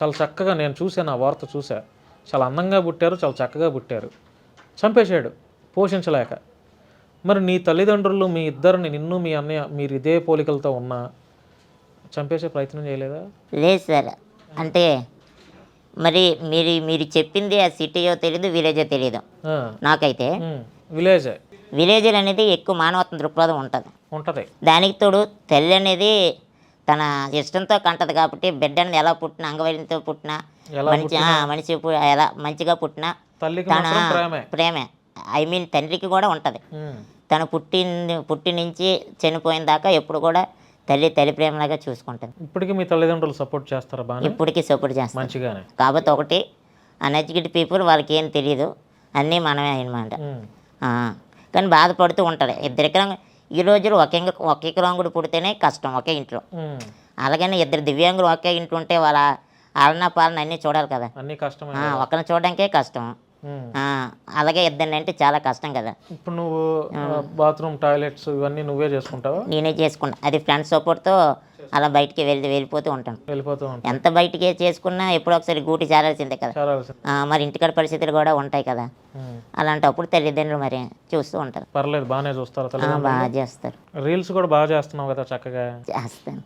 చాలా చక్కగా నేను చూసాను, ఆ వార్త చూసా. చాలా అందంగా పుట్టారు, చాలా చక్కగా పుట్టారు. చంపేశాడు పోషించలేక. మరి నీ తల్లిదండ్రులు మీ ఇద్దరిని, నిన్ను మీ అన్నయ్య మీరు ఇదే పోలికలతో ఉన్నా చంపేసే ప్రయత్నం చేయలేదా? లేదు సార్. అంటే మరి మీరు మీరు చెప్పింది ఆ సిటీయో తెలీదు, విలేజో తెలీదు. ఆ, నాకైతే విలేజే విలేజ్‌లో అనేది ఎక్కువ మానవత్వ దృక్పథం ఉంటది. ఉంటుంది. దానికి తోడు తల్లి అనేది తన ఇష్టంతో కంటది కాబట్టి బిడ్డని ఎలా పుట్టినా, అంగవైకల్యంతో పుట్టినా, ఎలా పుట్టినా మనిషి ఎలా మంచిగా పుట్టినా తల్లికి తన మాత్రం ప్రేమే. ప్రేమే. ఐ మీన్ తండ్రికి కూడా ఉంటది. ఉమ్, తను పుట్టి నుంచి చనిపోయిన దాకా ఎప్పుడు కూడా తల్లి ప్రేమలాగా చూసుకుంటది. ఇప్పటికీ మీ తల్లిదండ్రులు సపోర్ట్ చేస్తారా బాగానే? ఇప్పటికీ సపోర్ట్ చేస్తారు. మంచిగానే. కాకపోతే ఒకటి అన్ఎడ్యుకేటెడ్ పీపుల్ వాళ్ళకి ఏం తెలియదు, అన్నీ మనమే అనమాట. ఉమ్, కానీ బాధపడుతూ ఉంటారు. ఇద్దరికి ఈ రోజులు ఒకే వికలాంగుడు పుడితేనే కష్టం ఒకే ఇంట్లో. ఉమ్, అలాగని ఇద్దరు దివ్యాంగులు ఒకే ఇంట్లో ఉంటే వాళ్ళ ఆలనా పాలన అన్నీ చూడాలి కదా. అన్నీ కష్టమే. ఒకరిని చూడడానికే కష్టం. ఉమ్. అలాగే ఇద్దరిని అంటే చాలా కష్టం కదా. ఇప్పుడు నువ్వు బాత్రూమ్, టాయిలెట్స్ ఇవన్నీ నువ్వే చేసుకుంటావా? నేనే చేసుకున్నా. అది ఫ్రెండ్స్ సపోర్ట్తో అలా బయటికి వెళ్ళిపోతూ ఉంటాను. వెళ్ళిపోతూ ఉంటావు. ఎంత బయటికి చేసుకున్నా ఎప్పుడో ఒకసారి గూటి చేరాల్సిందే కదా. చాలా మరి ఇంటికాడ పరిస్థితులు కూడా ఉంటాయి కదా. అలాంటప్పుడు తల్లిదండ్రులు మరి చూస్తూ ఉంటారు. పర్లేదు, బాగానే చూస్తారా తల్లిదండ్రులు? బాగా చేస్తారు. రీల్స్ కూడా బాగా చేస్తున్నావు కదా చక్కగా. చేస్తాను.